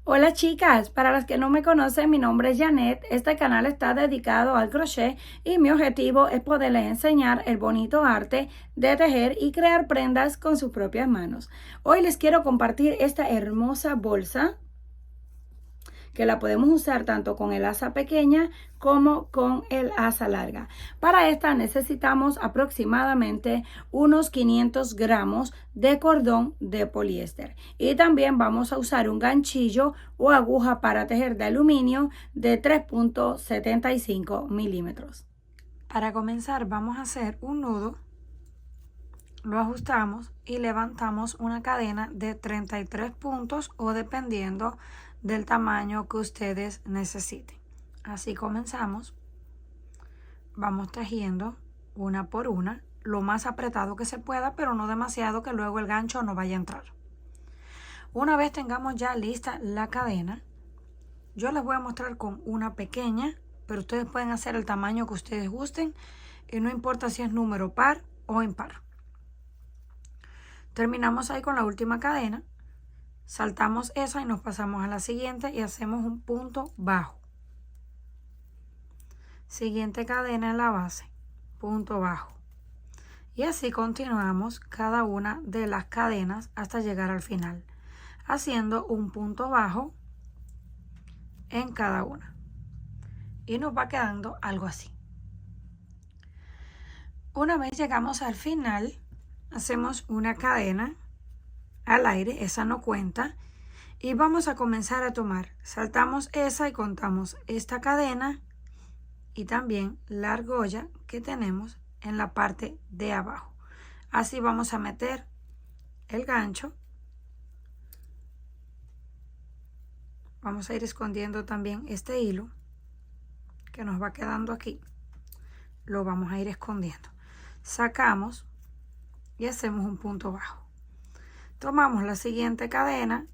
Hola chicas, para las que no me conocen, mi nombre es Janet. Este canal está dedicado al crochet y mi objetivo es poderles enseñar el bonito arte de tejer y crear prendas con sus propias manos. Hoy les quiero compartir esta hermosa bolsa que la podemos usar tanto con el asa pequeña como con el asa larga. Para esta necesitamos aproximadamente unos 500 gramos de cordón de poliéster y también vamos a usar un ganchillo o aguja para tejer de aluminio de 3.75 milímetros. Para comenzar vamos a hacer un nudo, lo ajustamos y levantamos una cadena de 33 puntos o dependiendo del tamaño que ustedes necesiten. Así comenzamos. Vamos tejiendo una por una, lo más apretado que se pueda, pero no demasiado que luego el gancho no vaya a entrar. Una vez tengamos ya lista la cadena, yo les voy a mostrar con una pequeña, pero ustedes pueden hacer el tamaño que ustedes gusten y no importa si es número par o impar. Terminamos ahí con la última cadena, saltamos esa y nos pasamos a la siguiente y hacemos un punto bajo. Siguiente cadena en la base, punto bajo. Y así continuamos cada una de las cadenas hasta llegar al final, haciendo un punto bajo en cada una. Y nos va quedando algo así. Una vez llegamos al final, hacemos una cadena al aire, esa no cuenta, y vamos a comenzar a tomar. Saltamos esa y contamos esta cadena y también la argolla que tenemos en la parte de abajo. Así vamos a meter el gancho. Vamos a ir escondiendo también este hilo que nos va quedando aquí. Lo vamos a ir escondiendo. Sacamos y hacemos un punto bajo. Tomamos la siguiente cadena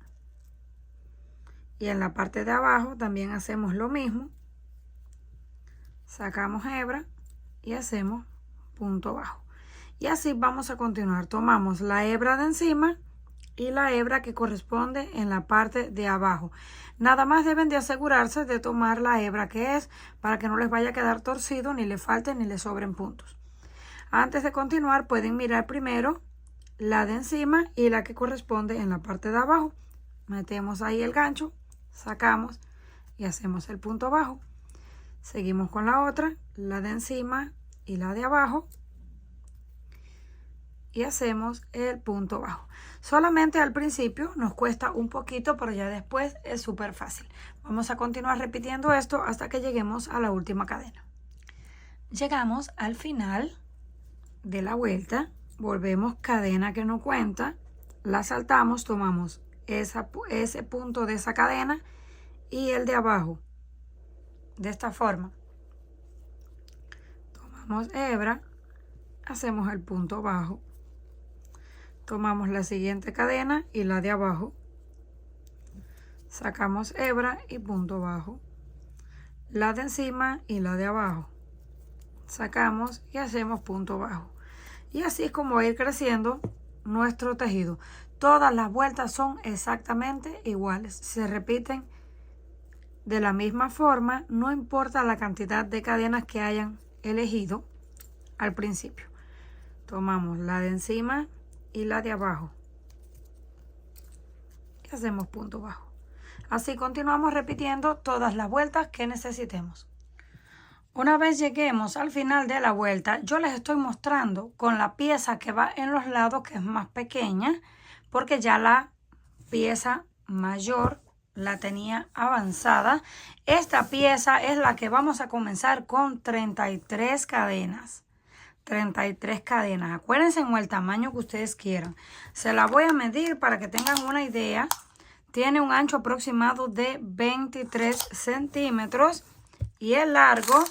y en la parte de abajo también hacemos lo mismo. Sacamos hebra y hacemos punto bajo. Y así vamos a continuar. Tomamos la hebra de encima y la hebra que corresponde en la parte de abajo. Nada más deben de asegurarse de tomar la hebra que es para que no les vaya a quedar torcido, ni le falten ni le sobren puntos. Antes de continuar pueden mirar primero la de encima y la que corresponde en la parte de abajo. Metemos ahí el gancho, sacamos y hacemos el punto bajo. Seguimos con la otra, la de encima y la de abajo. Y hacemos el punto bajo. Solamente al principio nos cuesta un poquito, pero ya después es súper fácil. Vamos a continuar repitiendo esto hasta que lleguemos a la última cadena. Llegamos al final de la vuelta, volvemos cadena que no cuenta, la saltamos, tomamos ese punto de esa cadena y el de abajo. De esta forma. Tomamos hebra, hacemos el punto bajo. Tomamos la siguiente cadena y la de abajo. Sacamos hebra y punto bajo. La de encima y la de abajo. Sacamos y hacemos punto bajo. Y así es como va a ir creciendo nuestro tejido. Todas las vueltas son exactamente iguales. Se repiten de la misma forma, no importa la cantidad de cadenas que hayan elegido al principio. Tomamos la de encima y la de abajo y hacemos punto bajo. Así continuamos repitiendo todas las vueltas que necesitemos. Una vez lleguemos al final de la vuelta, yo les estoy mostrando con la pieza que va en los lados, que es más pequeña, porque ya la pieza mayor la tenía avanzada. Esta pieza es la que vamos a comenzar con 33 cadenas. 33 cadenas. Acuérdense en el tamaño que ustedes quieran. Se la voy a medir para que tengan una idea. Tiene un ancho aproximado de 23 centímetros y el largo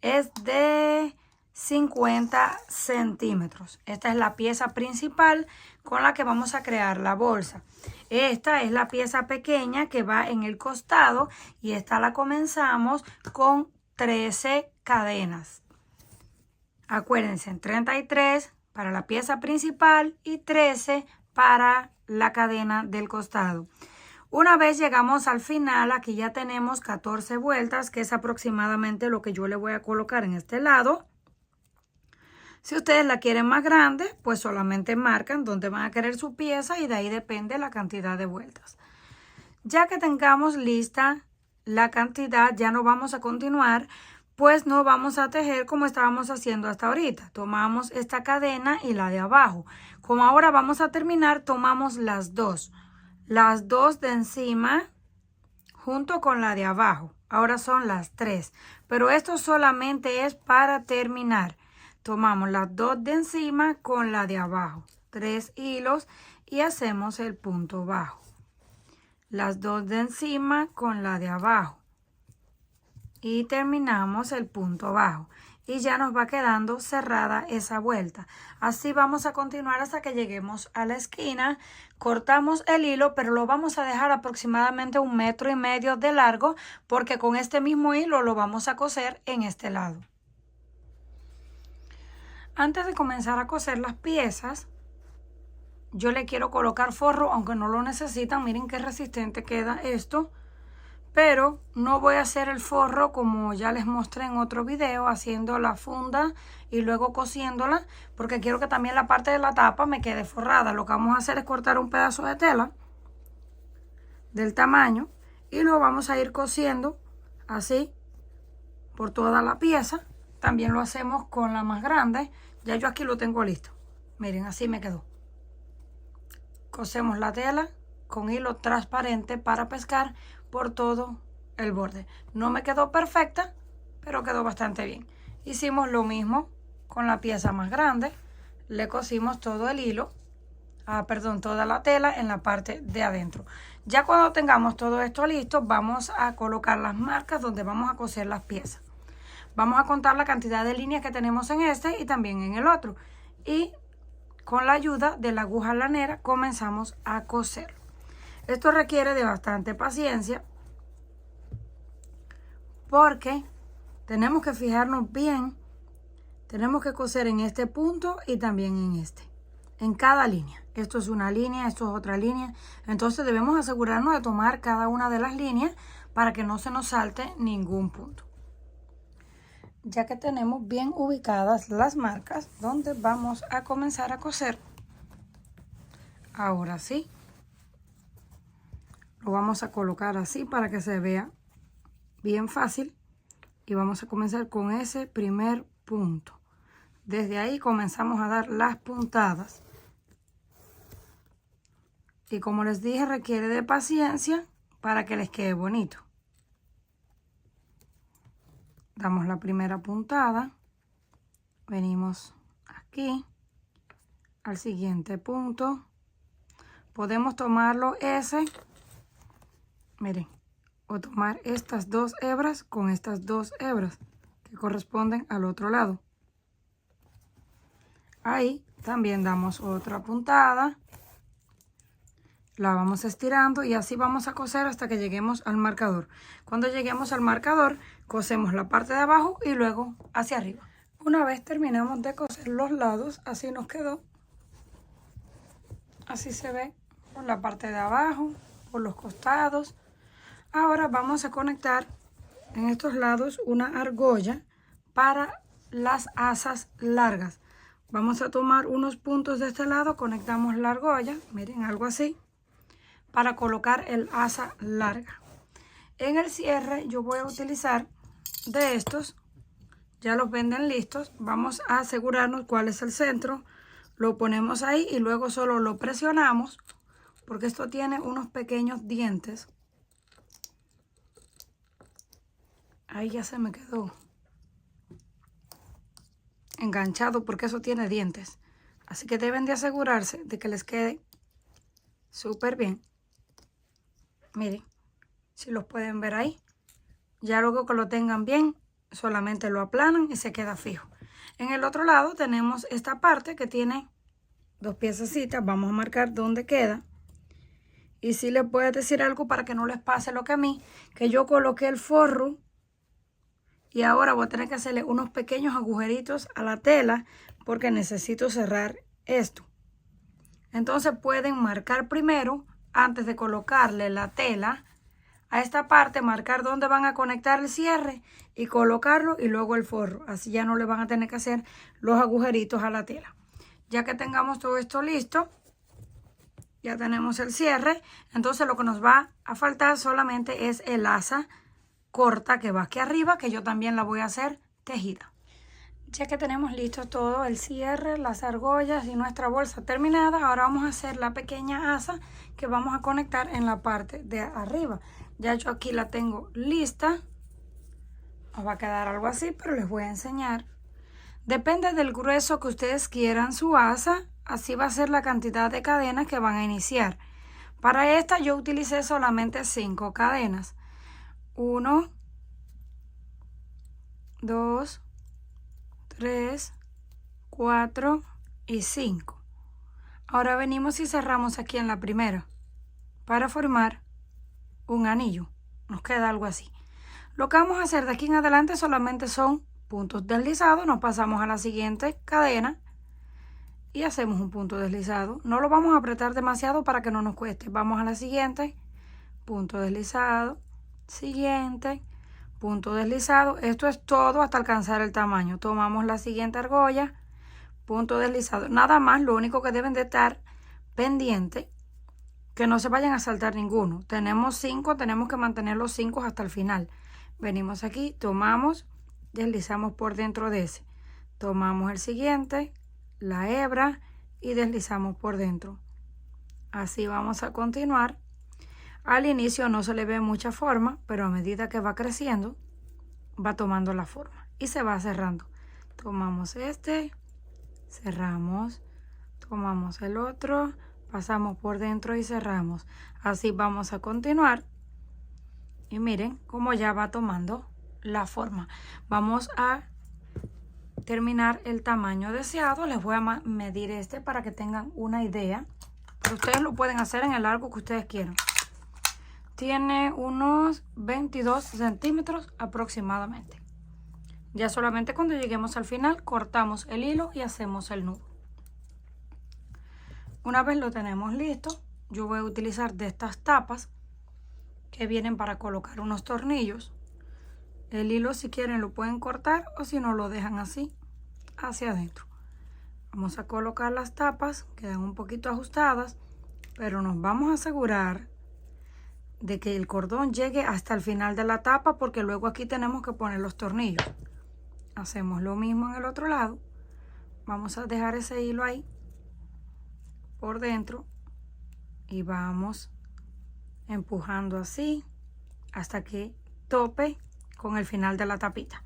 es de 50 centímetros. Esta es la pieza principal con la que vamos a crear la bolsa. Esta es la pieza pequeña que va en el costado y esta la comenzamos con 13 cadenas. Acuérdense, 33 para la pieza principal y 13 para la cadena del costado. Una vez llegamos al final, aquí ya tenemos 14 vueltas, que es aproximadamente lo que yo le voy a colocar en este lado. Si ustedes la quieren más grande, pues solamente marcan donde van a querer su pieza y de ahí depende la cantidad de vueltas. Ya que tengamos lista la cantidad, ya no vamos a continuar, pues no vamos a tejer como estábamos haciendo hasta ahorita. Tomamos esta cadena y la de abajo. Como ahora vamos a terminar, tomamos las dos de encima junto con la de abajo. Ahora son las 3, pero esto solamente es para terminar. Tomamos las 2 de encima con la de abajo, 3 hilos y hacemos el punto bajo. Las 2 de encima con la de abajo y terminamos el punto bajo. Y ya nos va quedando cerrada esa vuelta. Así vamos a continuar hasta que lleguemos a la esquina. Cortamos el hilo, pero lo vamos a dejar aproximadamente 1,5 metros de largo, porque con este mismo hilo lo vamos a coser en este lado. Antes de comenzar a coser las piezas, yo le quiero colocar forro, aunque no lo necesitan. Miren qué resistente queda esto. Pero no voy a hacer el forro como ya les mostré en otro video, haciendo la funda y luego cosiéndola, porque quiero que también la parte de la tapa me quede forrada. Lo que vamos a hacer es cortar un pedazo de tela del tamaño y lo vamos a ir cosiendo así por toda la pieza. También lo hacemos con la más grande. Ya yo aquí lo tengo listo. Miren, así me quedó. Cosemos la tela con hilo transparente para pescar por todo el borde. No me quedó perfecta, pero quedó bastante bien. Hicimos lo mismo con la pieza más grande. Le cosimos todo el hilo, toda la tela en la parte de adentro. Ya cuando tengamos todo esto listo, vamos a colocar las marcas donde vamos a coser las piezas. Vamos a contar la cantidad de líneas que tenemos en este y también en el otro. Y con la ayuda de la aguja lanera comenzamos a coser. Esto requiere de bastante paciencia porque tenemos que fijarnos bien. Tenemos que coser en este punto y también en este. En cada línea. Esto es una línea, esto es otra línea. Entonces debemos asegurarnos de tomar cada una de las líneas para que no se nos salte ningún punto. Ya que tenemos bien ubicadas las marcas donde vamos a comenzar a coser, ahora sí. Lo vamos a colocar así para que se vea bien fácil y vamos a comenzar con ese primer punto. Desde ahí comenzamos a dar las puntadas y como les dije, requiere de paciencia para que les quede bonito. Damos la primera puntada, venimos aquí al siguiente punto, podemos tomarlo ese. Miren, o tomar estas 2 hebras con estas 2 hebras que corresponden al otro lado. Ahí también damos otra puntada, la vamos estirando y así vamos a coser hasta que lleguemos al marcador. Cuando lleguemos al marcador, cosemos la parte de abajo y luego hacia arriba. Una vez terminamos de coser los lados, así nos quedó. Así se ve por la parte de abajo, por los costados. Ahora vamos a conectar en estos lados una argolla para las asas largas. Vamos a tomar unos puntos de este lado, conectamos la argolla, miren, algo así, para colocar el asa larga. En el cierre yo voy a utilizar de estos, ya los venden listos. Vamos a asegurarnos cuál es el centro, lo ponemos ahí y luego solo lo presionamos porque esto tiene unos pequeños dientes. Ahí ya se me quedó enganchado porque eso tiene dientes. Así que deben de asegurarse de que les quede súper bien. Miren, si los pueden ver ahí. Ya luego que lo tengan bien, solamente lo aplanan y se queda fijo. En el otro lado tenemos esta parte que tiene 2 piececitas. Vamos a marcar dónde queda. Y si les voy a decir algo para que no les pase lo que a mí, que yo coloqué el forro y ahora voy a tener que hacerle unos pequeños agujeritos a la tela porque necesito cerrar esto. Entonces pueden marcar primero antes de colocarle la tela, a esta parte marcar dónde van a conectar el cierre y colocarlo y luego el forro. Así ya no le van a tener que hacer los agujeritos a la tela. Ya que tengamos todo esto listo, ya tenemos el cierre. Entonces lo que nos va a faltar solamente es el asa corta que va aquí arriba, que yo también la voy a hacer tejida. Ya que tenemos listo todo, el cierre, las argollas y nuestra bolsa terminada, ahora vamos a hacer la pequeña asa que vamos a conectar en la parte de arriba. Ya yo aquí la tengo lista. Nos va a quedar algo así, pero les voy a enseñar. Depende del grueso que ustedes quieran su asa, así va a ser la cantidad de cadenas que van a iniciar. Para esta yo utilicé solamente 5 cadenas. 1, 2, 3, 4 y 5. Ahora venimos y cerramos aquí en la primera para formar un anillo. Nos queda algo así. Lo que vamos a hacer de aquí en adelante solamente son puntos deslizados. Nos pasamos a la siguiente cadena y hacemos un punto deslizado. No lo vamos a apretar demasiado para que no nos cueste. Vamos a la siguiente, punto deslizado, siguiente, punto deslizado. Esto es todo hasta alcanzar el tamaño. Tomamos la siguiente argolla, punto deslizado. Nada más, lo único que deben de estar pendiente, que no se vayan a saltar ninguno. Tenemos 5, tenemos que mantener los 5 hasta el final. Venimos aquí, tomamos, deslizamos por dentro de ese. Tomamos el siguiente, la hebra y deslizamos por dentro. Así vamos a continuar. Al inicio no se le ve mucha forma, pero a medida que va creciendo, va tomando la forma y se va cerrando. Tomamos este, cerramos, tomamos el otro, pasamos por dentro y cerramos. Así vamos a continuar. Y miren cómo ya va tomando la forma. Vamos a terminar el tamaño deseado. Les voy a medir este para que tengan una idea. Pero ustedes lo pueden hacer en el largo que ustedes quieran. Tiene unos 22 centímetros aproximadamente. Ya solamente cuando lleguemos al final cortamos el hilo y hacemos el nudo. Una vez lo tenemos listo, yo voy a utilizar de estas tapas que vienen para colocar unos tornillos. El hilo, si quieren, lo pueden cortar o si no, lo dejan así hacia adentro. Vamos a colocar las tapas, quedan un poquito ajustadas, pero nos vamos a asegurar de que el cordón llegue hasta el final de la tapa, porque luego aquí tenemos que poner los tornillos. Hacemos lo mismo en el otro lado. Vamos a dejar ese hilo ahí por dentro y vamos empujando así hasta que tope con el final de la tapita.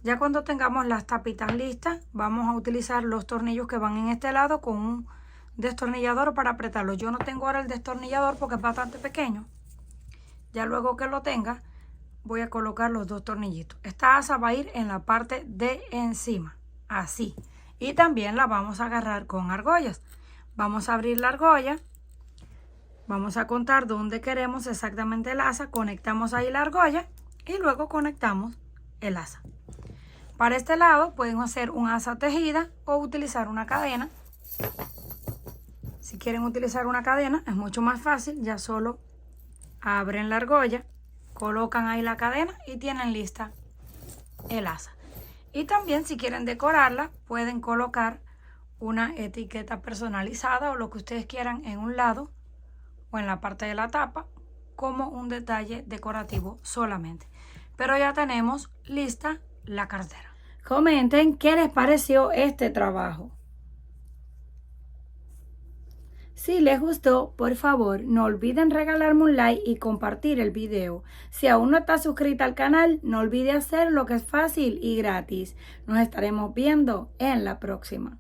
Ya cuando tengamos las tapitas listas, vamos a utilizar los tornillos que van en este lado con un destornillador para apretarlo. Yo no tengo ahora el destornillador porque es bastante pequeño. Ya luego que lo tenga, voy a colocar los 2 tornillitos. Esta asa va a ir en la parte de encima, así. Y también la vamos a agarrar con argollas. Vamos a abrir la argolla. Vamos a contar dónde queremos exactamente el asa. Conectamos ahí la argolla y luego conectamos el asa. Para este lado pueden hacer un asa tejida o utilizar una cadena. Si quieren utilizar una cadena es mucho más fácil. Ya solo abren la argolla, colocan ahí la cadena y tienen lista el asa. Y también si quieren decorarla pueden colocar una etiqueta personalizada o lo que ustedes quieran en un lado o en la parte de la tapa como un detalle decorativo solamente. Pero ya tenemos lista la cartera. Comenten qué les pareció este trabajo. Si les gustó, por favor, no olviden regalarme un like y compartir el video. Si aún no estás suscrita al canal, no olvide hacerlo, que es fácil y gratis. Nos estaremos viendo en la próxima.